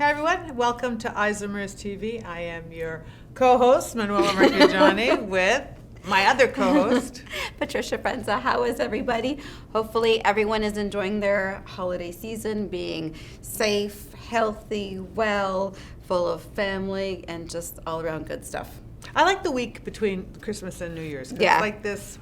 Hi everyone, welcome to Isomers TV. I am your co-host, Manuela Mercujani, with my other co-host, Patricia Frenza. How is everybody? Hopefully everyone is enjoying their holiday season, being safe, healthy, well, full of family, and just all around good stuff. I like the week between Christmas and New Year's. 'Cause Yeah. It's like this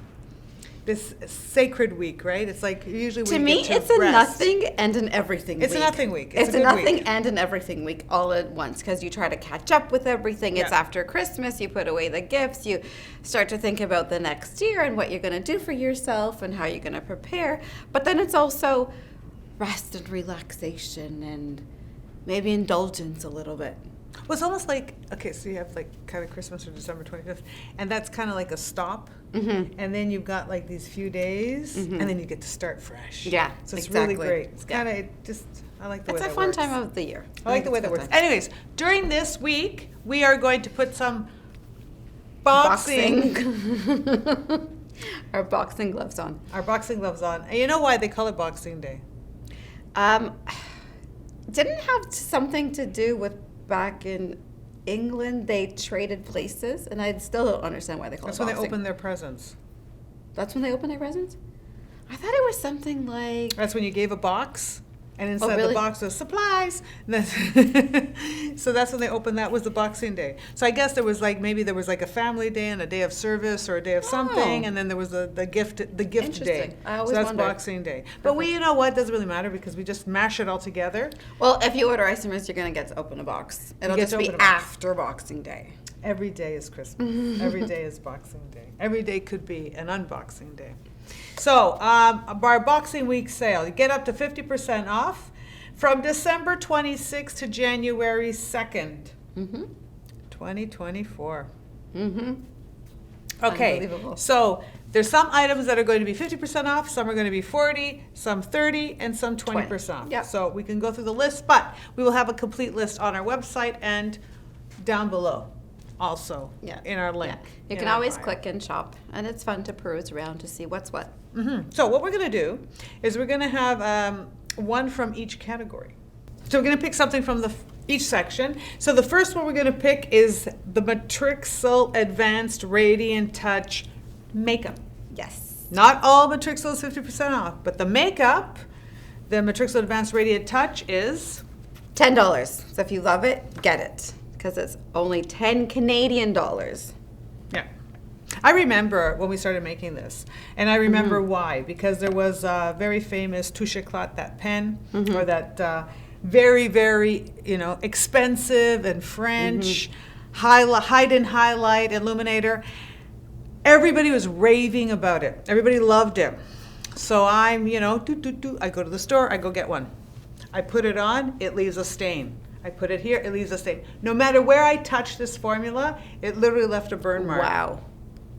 sacred week, right? It's like usually To me, it's a nothing and an everything week. It's a nothing week. It's a a good nothing week. and an everything week all at once because you try to catch up with everything. It's Yeah. after Christmas, you put away the gifts, you start to think about the next year and what you're going to do for yourself and how you're going to prepare. But then it's also rest and relaxation and maybe indulgence a little bit. Well, it's almost like, okay, so you have like kind of Christmas or December 25th, and that's kind of like a stop. Mm-hmm. And then you've got like these few days, and then you get to start fresh. Yeah, So it's exactly. really great. It's Yeah. kind of just, I like the way It's a that fun works. time of the year. I like the way that works. Anyways, during this week, we are going to put some boxing, Our boxing gloves on. our boxing gloves on. And you know why they call it Boxing Day? Didn't have something to do with back in England they traded places, and I still don't understand why they call That's it when boxing. they open their presents. That's when they open their presents? I thought it was something like That's when you gave a box, and inside really? the box was supplies. And so that's when they opened. That was the Boxing Day. So I guess there was like maybe there was like a family day and a day of service or a day of something, Oh. and then there was the gift day. Interesting. I always so that's wondered. Boxing Day. But we, you know what, doesn't really matter because we just mash it all together. Well, if you order Isomers, you're gonna get to open a box. It'll get just to be open a box. after Boxing Day. Every day is Christmas. Every day is Boxing Day. Every day could be an unboxing day. So, our Boxing Week sale, you get up to 50% off from December 26th to January 2nd, 2024. Mm-hmm. Okay, Unbelievable. so there's some items that are going to be 50% off, some are going to be 40, some 30, and some 20% off. Yep. So we can go through the list, but we will have a complete list on our website and down below also in our link. Yeah. You in can our always bio. click and shop, and it's fun to peruse around to see what's what. So what we're going to do is we're going to have one from each category. So we're going to pick something from each section. So the first one we're going to pick is the Matrixyl Advanced Radiant Touch Makeup. Yes. Not all Matrixyl is 50% off, but the makeup, the Matrixyl Advanced Radiant Touch is $10. So if you love it, get it. Because it's only 10 Canadian dollars. Yeah. I remember when we started making this, and I remember why, because there was a very famous Touche Éclat, that pen, or that very, very, expensive and French hide and highlight illuminator. Everybody was raving about it. Everybody loved it. So I'm, I go to the store, I go get one. I put it on, it leaves a stain. I put it here, it leaves a stain. No matter where I touch this formula, it literally left a burn mark. Wow.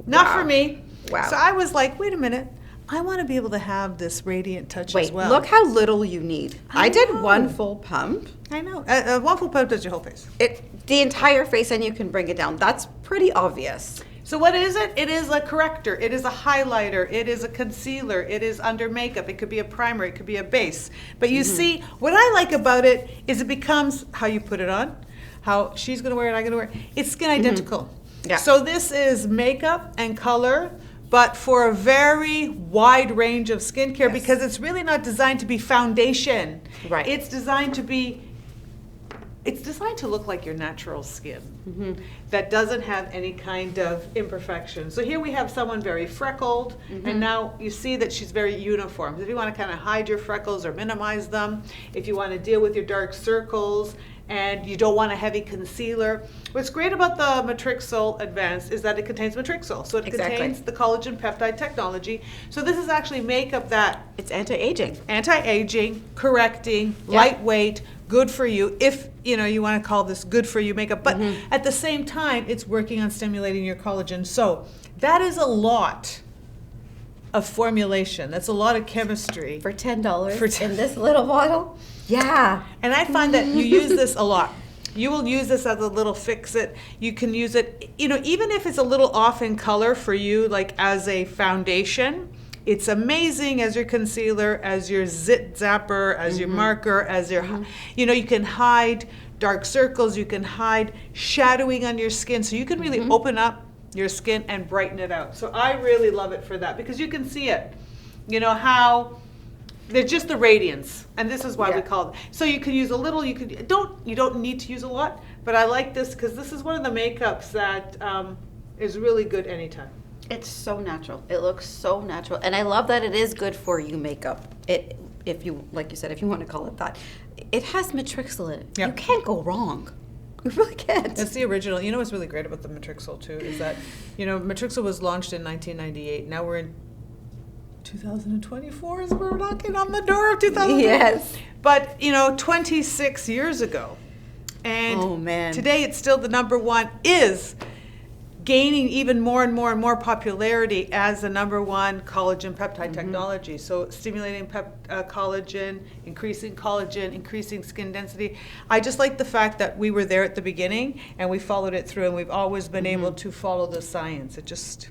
Not Wow. for me. Wow. So I was like, wait a minute. I want to be able to have this radiant touch as Wait, well. look how little you need. I did know. one full pump. I know. One full pump does your whole face. The entire face, and you can bring it down. That's pretty obvious. So what is it? It is a corrector. It is a highlighter. It is a concealer. It is under makeup. It could be a primer. It could be a base. But you see, what I like about it is it becomes how you put it on, how she's going to wear it, I'm going to wear it. It's skin identical. Yeah. So this is makeup and color, but for a very wide range of skincare because it's really not designed to be foundation. Right. It's designed to look like your natural skin that doesn't have any kind of imperfection. So here we have someone very freckled, and now you see that she's very uniform. If you want to kind of hide your freckles or minimize them, if you want to deal with your dark circles, and you don't want a heavy concealer. What's great about the Matrixyl Advanced is that it contains Matrixyl. So it contains the collagen peptide technology. So this is actually makeup that It's anti-aging. correcting, lightweight, good for you, if you want to call this good for you makeup. But at the same time, it's working on stimulating your collagen. So that is a lot of formulation. That's a lot of chemistry. For $10 For 10 in this little bottle? Yeah. And I find that you use this a lot. You will use this as a little fix-it. You can use it, even if it's a little off in color for you, like as a foundation, it's amazing as your concealer, as your zit zapper, as your marker, as your, you can hide dark circles, you can hide shadowing on your skin. So you can really open up your skin and brighten it out. So I really love it for that because you can see it. You know how there's just the radiance, and this is why we call it. So you can use a little. You don't need to use a lot, but I like this because this is one of the makeups that is really good anytime. It's so natural. It looks so natural, and I love that it is good for you makeup. If you, like you said, if you want to call it that, it has Matrixyl in it. Yep. You can't go wrong. You really can't. It's the original. You know what's really great about the Matrixyl too is that, you know, Matrixyl was launched in 1998. Now we're in 2024 as we're knocking on the door of 2000. Yes. But, you know, 26 years ago. And oh, man. Today it's still the number one, is gaining even more and more and more popularity as the number one collagen peptide technology. So stimulating collagen, increasing skin density. I just like the fact that we were there at the beginning and we followed it through, and we've always been able to follow the science. It's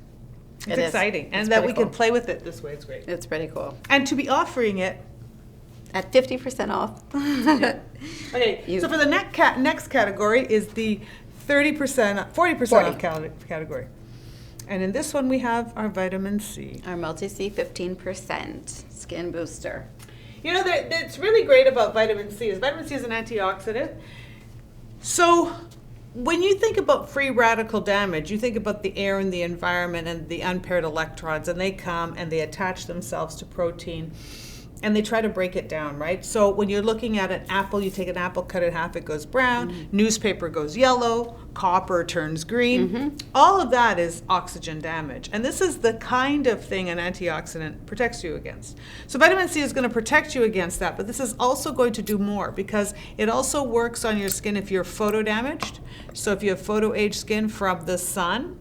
exciting. And that we can play with it this way, it's great. It's pretty cool. And to be offering it at 50% off. Okay, so for the next category is the 40% off category. And in this one we have our vitamin C. Our Multi-C 15% skin booster. You know, that's really great about vitamin C is vitamin C is an antioxidant. So when you think about free radical damage, you think about the air and the environment and the unpaired electrons, and they come and they attach themselves to protein and they try to break it down, right? So when you're looking at an apple, you take an apple, cut it in half, it goes brown, newspaper goes yellow, copper turns green. All of that is oxygen damage. And this is the kind of thing an antioxidant protects you against. So vitamin C is going to protect you against that, but this is also going to do more because it also works on your skin if you're photo damaged. So if you have photo aged skin from the sun,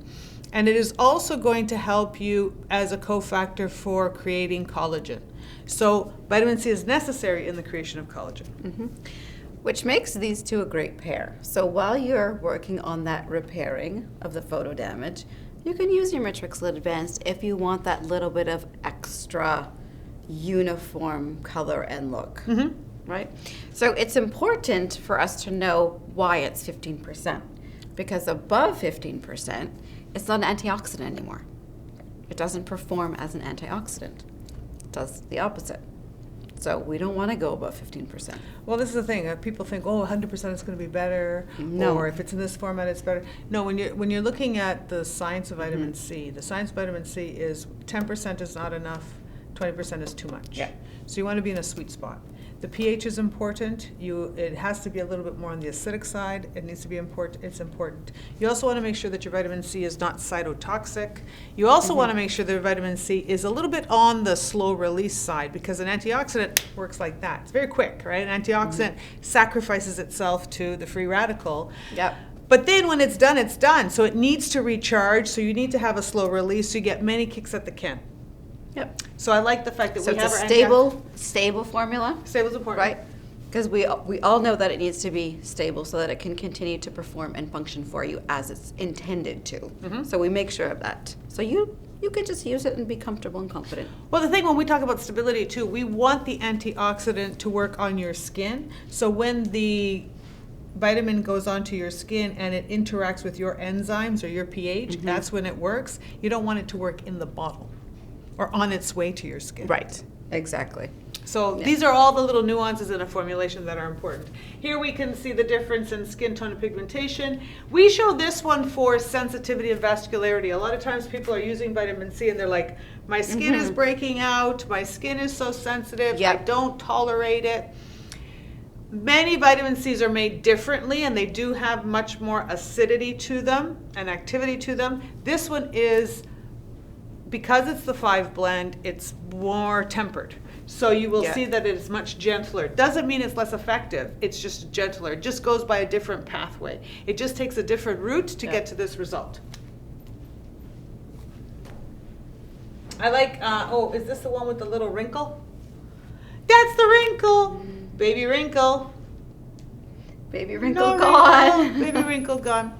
and it is also going to help you as a cofactor for creating collagen. So vitamin C is necessary in the creation of collagen. Which makes these two a great pair. So while you're working on that repairing of the photo damage, you can use your Matrixyl Advanced if you want that little bit of extra uniform color and look, right? So it's important for us to know why it's 15%, because above 15%, it's not an antioxidant anymore. It doesn't perform as an antioxidant. It does the opposite. So we don't want to go above 15%. Well, this is the thing. People think, oh, 100% is going to be better, or if it's in this format, it's better. No, when you're looking at the science of vitamin C, the science of vitamin C is 10% is not enough, 20% is too much. Yeah. So you want to be in a sweet spot. The pH is important. It has to be a little bit more on the acidic side. It needs to be important. It's important. You also want to make sure that your vitamin C is not cytotoxic. You also want to make sure that vitamin C is a little bit on the slow release side, because an antioxidant works like that. It's very quick, right? An antioxidant sacrifices itself to the free radical. Yep. But then when it's done, it's done. So it needs to recharge. So you need to have a slow release so you get many kicks at the can. Yep. So I like the fact that So we have it's our a stable formula, stable is important. right? Because we all know that it needs to be stable so that it can continue to perform and function for you as it's intended to. So we make sure of that. So you can just use it and be comfortable and confident. Well, the thing when we talk about stability too, we want the antioxidant to work on your skin. So when the vitamin goes onto your skin and it interacts with your enzymes or your pH, that's when it works. You don't want it to work in the bottle or on its way to your skin. Right. Exactly. So these are all the little nuances in a formulation that are important. Here we can see the difference in skin tone and pigmentation. We show this one for sensitivity and vascularity. A lot of times people are using vitamin C and they're like, my skin is breaking out, my skin is so sensitive, I don't tolerate it. Many vitamin C's are made differently and they do have much more acidity to them and activity to them. This one is, because it's the 5 blend, it's more tempered. So you will see that it is much gentler. Doesn't mean it's less effective, it's just gentler. It just goes by a different pathway. It just takes a different route to get to this result. I like, oh, is this the one with the little wrinkle? That's the wrinkle! Baby wrinkle. Baby wrinkle gone. Baby wrinkle gone.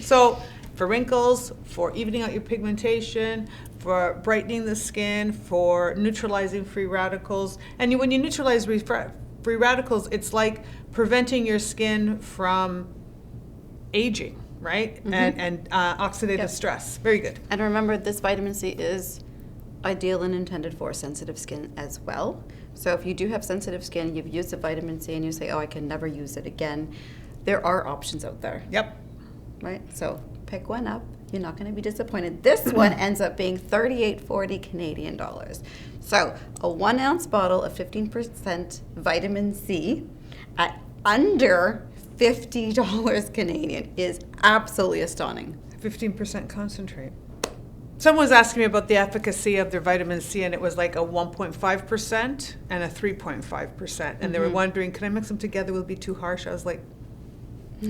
So for wrinkles, for evening out your pigmentation, for brightening the skin, for neutralizing free radicals. And when you neutralize free radicals, it's like preventing your skin from aging, right? And oxidative stress. Very good. And remember, this vitamin C is ideal and intended for sensitive skin as well. So if you do have sensitive skin, you've used the vitamin C and you say, oh, I can never use it again, there are options out there. Yep. Right? So pick one up. You're not going to be disappointed. This one ends up being $38.40 Canadian dollars. So a 1 ounce bottle of 15% vitamin C at under $50 Canadian is absolutely astounding. 15% concentrate. Someone was asking me about the efficacy of their vitamin C, and it was like a 1.5% and a 3.5%. And they were wondering, can I mix them together? Will it be too harsh? I was like,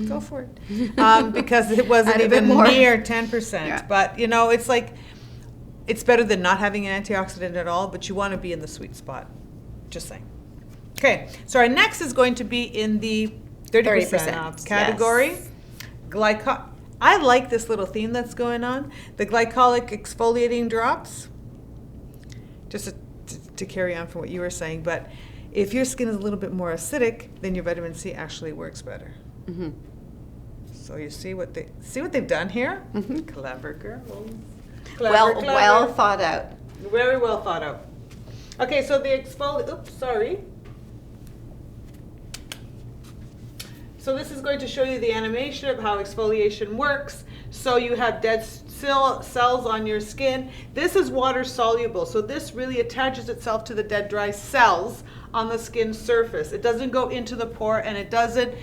go for it. Because it wasn't even near 10%. Yeah. But, you know, it's like, it's better than not having an antioxidant at all, but you want to be in the sweet spot. Just saying. Okay, so our next is going to be in the 30% off category. Yes. I like this little theme that's going on. The glycolic exfoliating drops. Just to carry on from what you were saying, but if your skin is a little bit more acidic, then your vitamin C actually works better. Mm-hmm. So you see what they've done here? Mm-hmm. Clever girls. Well thought out. Very well thought out. Okay, so the So this is going to show you the animation of how exfoliation works. So you have dead cells on your skin. This is water soluble, so this really attaches itself to the dead dry cells on the skin surface. It doesn't go into the pore, and it doesn't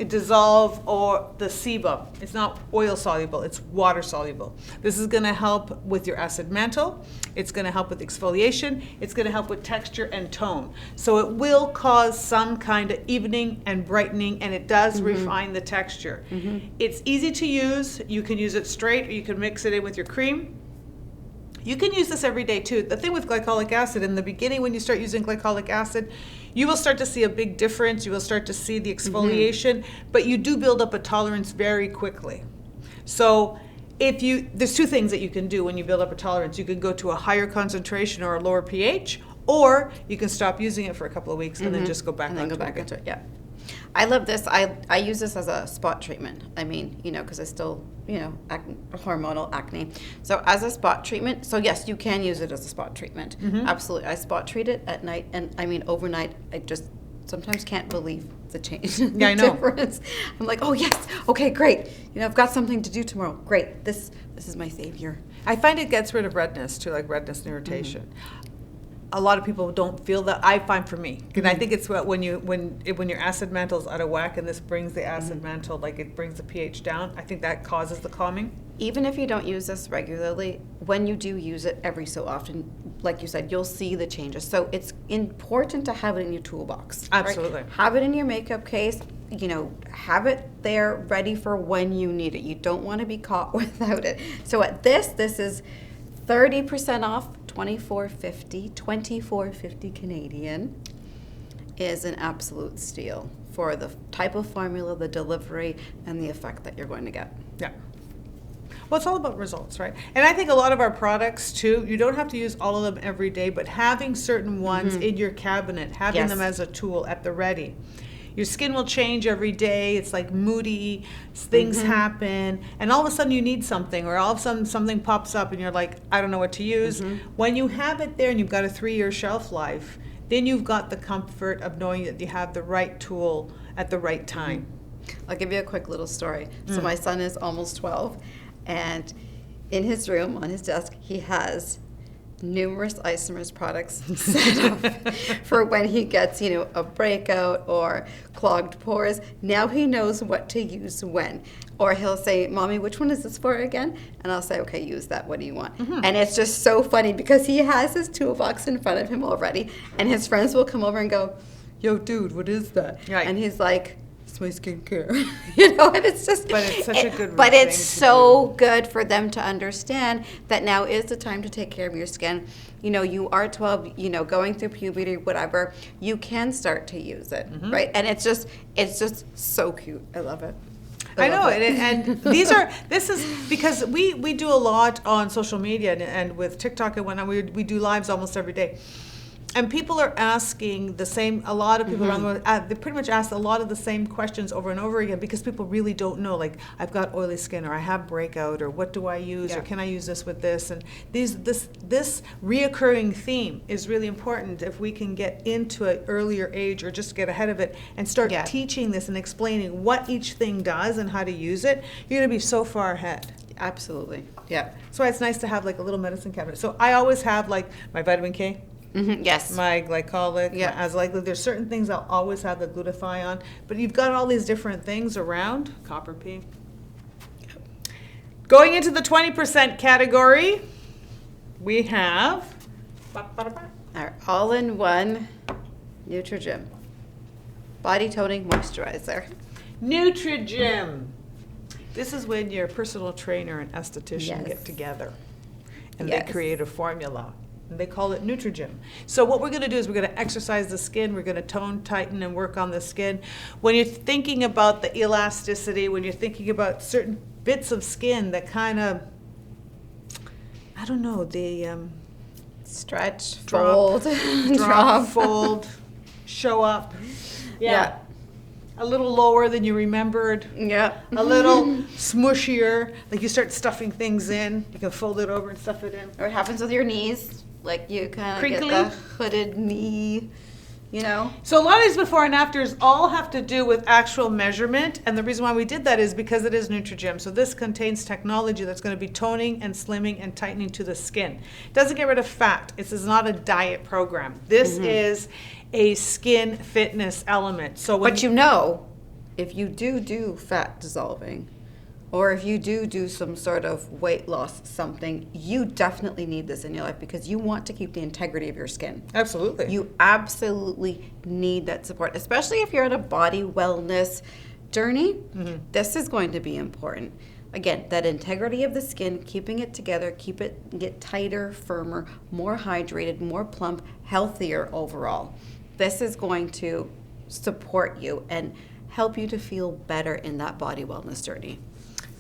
dissolve or the sebum. It's not oil soluble, it's water soluble. This is going to help with your acid mantle. It's going to help with exfoliation. It's going to help with texture and tone. So it will cause some kind of evening and brightening, and it does refine the texture. It's easy to use. You can use it straight, or you can mix it in with your cream. You can use this every day too. The thing with glycolic acid, in the beginning when you start using glycolic acid, you will start to see a big difference. You will start to see the exfoliation, but you do build up a tolerance very quickly. So there's two things that you can do when you build up a tolerance. You can go to a higher concentration or a lower pH, or you can stop using it for a couple of weeks and then just go back into it. Yeah. I love this. I use this as a spot treatment. I mean, because I still, hormonal acne. So as a spot treatment, so yes, you can use it as a spot treatment. Absolutely. I spot treat it at night, and I mean, overnight, I just sometimes can't believe the change. Yeah, I know. Difference. I'm like, oh yes, okay, great. I've got something to do tomorrow. Great. This is my savior. I find it gets rid of redness too, like redness and irritation. A lot of people don't feel that. I find for me, and I think it's when your acid mantle is out of whack, and this brings the acid mantle, like it brings the pH down. I think that causes the calming. Even if you don't use this regularly, when you do use it every so often, like you said, you'll see the changes. So it's important to have it in your toolbox. Absolutely. Right? Have it in your makeup case. Have it there ready for when you need it. You don't want to be caught without it. So at this is 30% off, $24.50 Canadian is an absolute steal for the type of formula, the delivery, and the effect that you're going to get. Yeah. Well, it's all about results, right? And I think a lot of our products, too, you don't have to use all of them every day, but having certain ones in your cabinet, having them as a tool at the ready. Your skin will change every day. It's like moody, things happen, and all of a sudden you need something, or all of a sudden something pops up and you're like, I don't know what to use. When you have it there and you've got a 3-year shelf life, then you've got the comfort of knowing that you have the right tool at the right time. I'll give you a quick little story. So my son is almost 12, and in his room, on his desk, he has numerous Isomers products set up for when he gets, a breakout or clogged pores. Now he knows what to use when. Or he'll say, Mommy, which one is this for again? And I'll say, okay, use that. What do you want? And it's just so funny because he has his toolbox in front of him already, and his friends will come over and go, yo, dude, what is that? Right. And he's like, it's my skincare. And it's just, but it's such a good but thing it's to so do. good for them to understand that now is the time to take care of your skin. You are 12, going through puberty, whatever, you can start to use it, right? And it's just so cute. I love it. I know, and this is because we do a lot on social media and with TikTok and whatnot. We do lives almost every day. And people are asking the same, a lot of people around the world, they pretty much ask a lot of the same questions over and over again because people really don't know, like, I've got oily skin, or I have breakout, or what do I use, or can I use this with this? And this reoccurring theme is really important if we can get into an earlier age or just get ahead of it and start teaching this and explaining what each thing does and how to use it. You're going to be so far ahead. Absolutely. Yeah. So it's nice to have like a little medicine cabinet. So I always have like my vitamin K. Yes. My glycolic, my azelaic. There's certain things I'll always have the glutathione, but you've got all these different things around. Copper P. Going into the 20% category, we have our all-in-one Neutrogena body toning moisturizer. Neutrogena. This is when your personal trainer and esthetician get together, and they create a formula. They call it Neutrogena. So what we're going to do is we're going to exercise the skin. We're going to tone, tighten, and work on the skin. When you're thinking about the elasticity, when you're thinking about certain bits of skin that kind of, I don't know, they stretch, drop, fold, fold, show up. Yeah. A little lower than you remembered. Yeah. A little smushier. Like you start stuffing things in. You can fold it over and stuff it in. Or it happens with your knees. Like you kind of get the hooded knee, you know? So a lot of these before and afters all have to do with actual measurement. And the reason why we did that is because it is Neutrogena. So this contains technology that's going to be toning and slimming and tightening to the skin. It doesn't get rid of fat. This is not a diet program. This is a skin fitness element. So but you know, if you do fat dissolving, or if you do some sort of weight loss something, you definitely need this in your life because you want to keep the integrity of your skin. Absolutely. You absolutely need that support, especially if you're on a body wellness journey. This is going to be important. Again, that integrity of the skin, keeping it together, get tighter, firmer, more hydrated, more plump, healthier overall. This is going to support you and help you to feel better in that body wellness journey.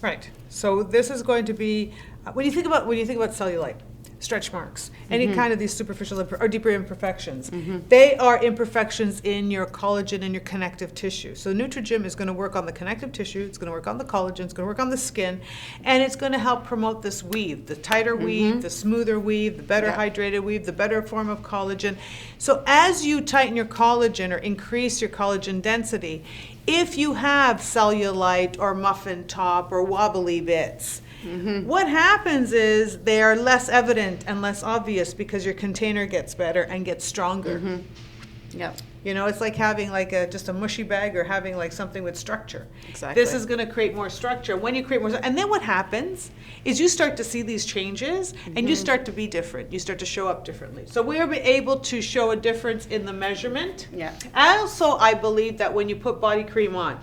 Right. So this is going to be when you think about cellulite, stretch marks, any kind of these superficial or deeper imperfections. They are imperfections in your collagen and your connective tissue. So Neutrogena is going to work on the connective tissue, it's going to work on the collagen, it's going to work on the skin, and it's going to help promote this weave, the tighter weave, the smoother weave, the better hydrated weave, the better form of collagen. So as you tighten your collagen or increase your collagen density, if you have cellulite or muffin top or wobbly bits, what happens is they are less evident and less obvious because your container gets better and gets stronger. Yep. You know, it's like having like just a mushy bag or having like something with structure. Exactly. This is going to create more structure. When you create more, and then what happens is you start to see these changes and you start to be different. You start to show up differently. So we are able to show a difference in the measurement. Yeah. Also, I believe that when you put body cream on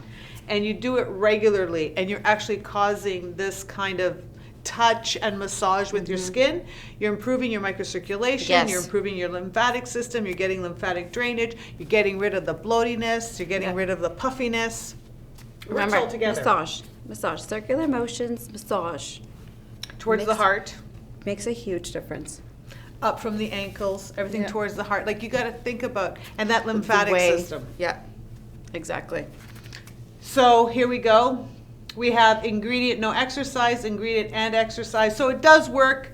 and you do it regularly and you're actually causing this kind of touch and massage with your skin, you're improving your microcirculation, you're improving your lymphatic system, you're getting lymphatic drainage, you're getting rid of the bloatiness, you're getting rid of the puffiness. Remember, all together. massage, circular motions, massage. Towards the heart. Makes a huge difference. Up from the ankles, everything towards the heart. Like you got to think about, and that lymphatic system. Yeah, exactly. So here we go. We have ingredient, no exercise, ingredient and exercise. So it does work.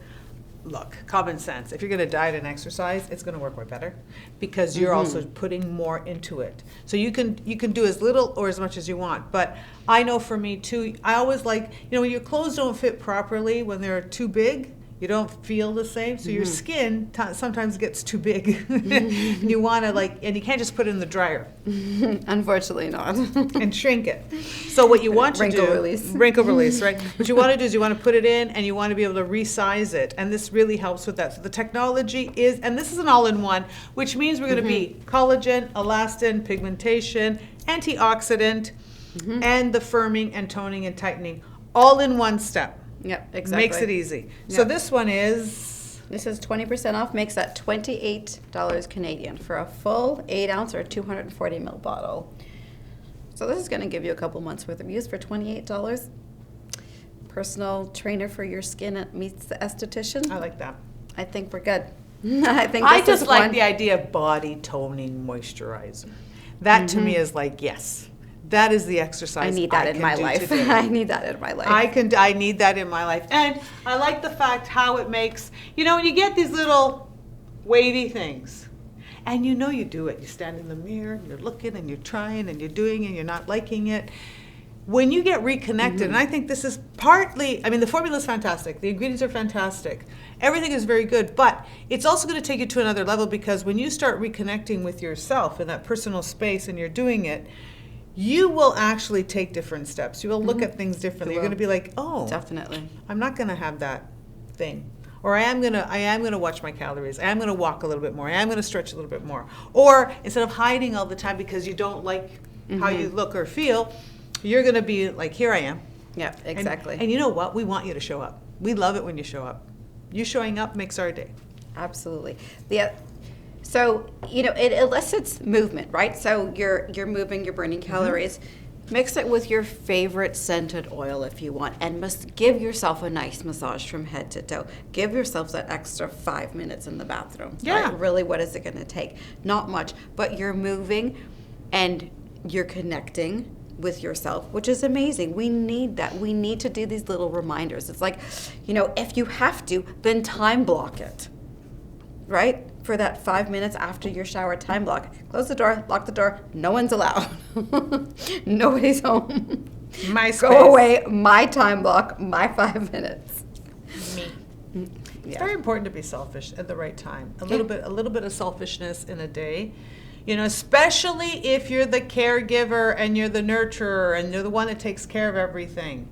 Look, common sense. If you're going to diet and exercise, it's going to work way better because you're also putting more into it. So you can do as little or as much as you want. But I know for me too, I always like, when your clothes don't fit properly, when they're too big, you don't feel the same. So your skin sometimes gets too big. And you want to and you can't just put it in the dryer. Unfortunately not. And shrink it. So what you want to do, wrinkle release, right? What you want to do is you want to put it in and you want to be able to resize it. And this really helps with that. So the technology is, and this is an all-in-one, which means we're going to be collagen, elastin, pigmentation, antioxidant, and the firming and toning and tightening all in one step. Yep, exactly. Makes it easy. Yep. So this one is? This is 20% off, makes that $28 Canadian for a full 8 ounce or 240 ml bottle. So this is going to give you a couple months worth of use for $28. Personal trainer for your skin meets the esthetician. I like that. I think we're good. I think I this just is like one. the idea of body toning moisturizer. That to me is like, yes, that is the exercise I need that in can my do life. today. I need that in my life. I need that in my life. And I like the fact how it makes, when you get these little wavy things, and you do it. You stand in the mirror, and you're looking, and you're trying, and you're doing, and you're not liking it. When you get reconnected, and I think this is partly, the formula is fantastic. The ingredients are fantastic. Everything is very good, but it's also going to take you to another level, because when you start reconnecting with yourself in that personal space and you're doing it, you will actually take different steps. You will look at things differently. You're going to be like, oh, Definitely. I'm not going to have that thing. Or I am gonna watch my calories. I am gonna walk a little bit more. I am gonna stretch a little bit more. Or instead of hiding all the time because you don't like how you look or feel, you're gonna be like, here I am. Yeah, exactly. And you know what? We want you to show up. We love it when you show up. You showing up makes our day. Absolutely. So, it elicits movement, right? So you're moving, you're burning calories. Mix it with your favorite scented oil if you want, and must give yourself a nice massage from head to toe. Give yourself that extra 5 minutes in the bathroom. Yeah. Right? Really, what is it going to take? Not much, but you're moving and you're connecting with yourself, which is amazing. We need that. We need to do these little reminders. It's like, if you have to, then time block it, right? For that 5 minutes after your shower, time block. Close the door, lock the door. No one's allowed. Nobody's home. My space. Go away. My time block. My 5 minutes. Me. It's Yeah. very important to be selfish at the right time. A little bit of selfishness in a day. Especially if you're the caregiver and you're the nurturer and you're the one that takes care of everything.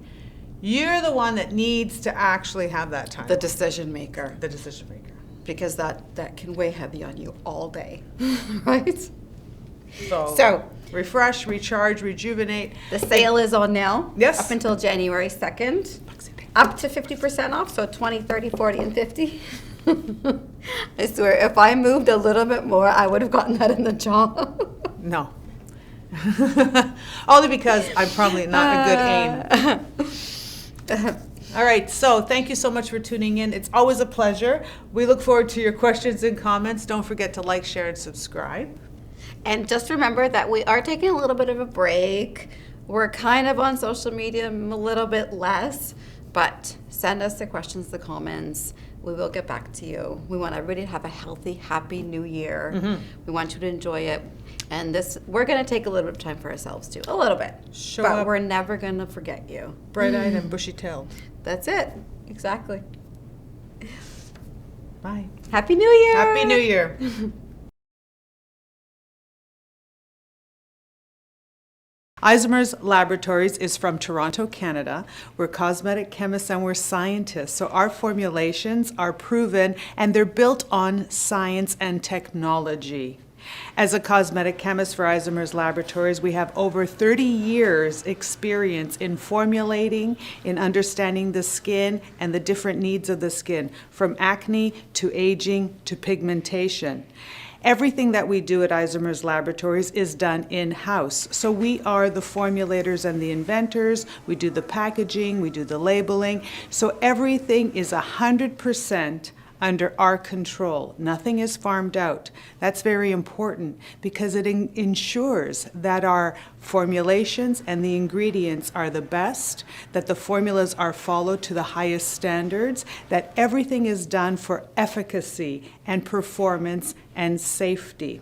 You're the one that needs to actually have that time. The decision maker. The decision maker. Because that can weigh heavy on you all day, right? So refresh, recharge, rejuvenate. The sale is on now. Yes. Up until January 2nd. Up to 50% off, so 20, 30, 40, and 50. I swear, if I moved a little bit more, I would have gotten that in the job. No. Only because I'm probably not a good aim. All right, so thank you so much for tuning in. It's always a pleasure. We look forward to your questions and comments. Don't forget to like, share, and subscribe. And just remember that we are taking a little bit of a break. We're kind of on social media a little bit less, but send us the questions, the comments. We will get back to you. We want everybody to have a healthy, happy new year. We want you to enjoy it. And we're going to take a little bit of time for ourselves too, a little bit. But we're never going to forget you. Bright-eyed and bushy-tailed. That's it. Exactly. Bye. Happy New Year. Happy New Year. Isomers Laboratories is from Toronto, Canada. We're cosmetic chemists and we're scientists. So our formulations are proven and they're built on science and technology. As a cosmetic chemist for Isomers Laboratories, we have over 30 years experience in formulating, in understanding the skin and the different needs of the skin, from acne to aging to pigmentation. Everything that we do at Isomers Laboratories is done in-house. So we are the formulators and the inventors. We do the packaging, we do the labeling. So everything is 100% under our control. Nothing is farmed out. That's very important because it ensures that our formulations and the ingredients are the best, that the formulas are followed to the highest standards, that everything is done for efficacy and performance and safety.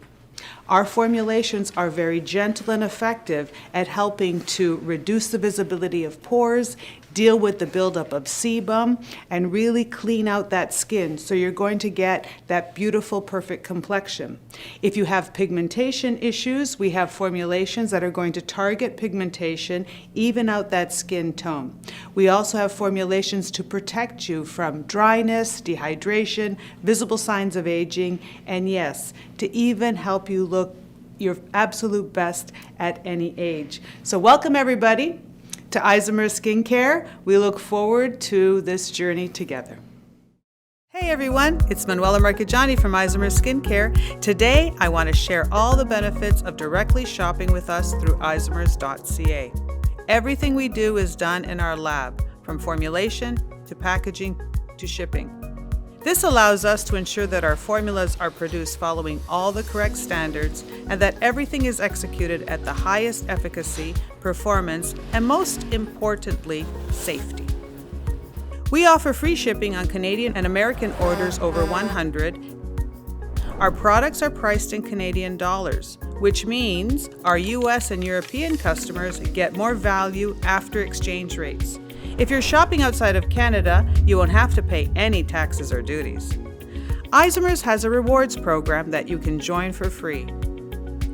Our formulations are very gentle and effective at helping to reduce the visibility of pores, deal with the buildup of sebum, and really clean out that skin so you're going to get that beautiful, perfect complexion. If you have pigmentation issues, we have formulations that are going to target pigmentation, even out that skin tone. We also have formulations to protect you from dryness, dehydration, visible signs of aging, and yes, to even help you look your absolute best at any age. So welcome everybody to Isomers Skincare. We look forward to this journey together. Hey everyone, it's Manuela Marchigiani from Isomers Skincare. Today I want to share all the benefits of directly shopping with us through isomers.ca. Everything we do is done in our lab, from formulation to packaging to shipping. This allows us to ensure that our formulas are produced following all the correct standards and that everything is executed at the highest efficacy, performance, and most importantly, safety. We offer free shipping on Canadian and American orders over 100. Our products are priced in Canadian dollars, which means our US and European customers get more value after exchange rates. If you're shopping outside of Canada, you won't have to pay any taxes or duties. Isomers has a rewards program that you can join for free.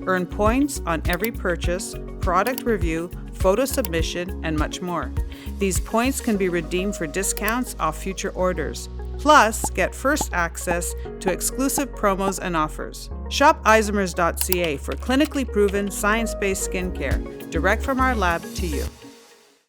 Earn points on every purchase, product review, photo submission, and much more. These points can be redeemed for discounts off future orders. Plus, get first access to exclusive promos and offers. Shop isomers.ca for clinically proven, science-based skincare, direct from our lab to you.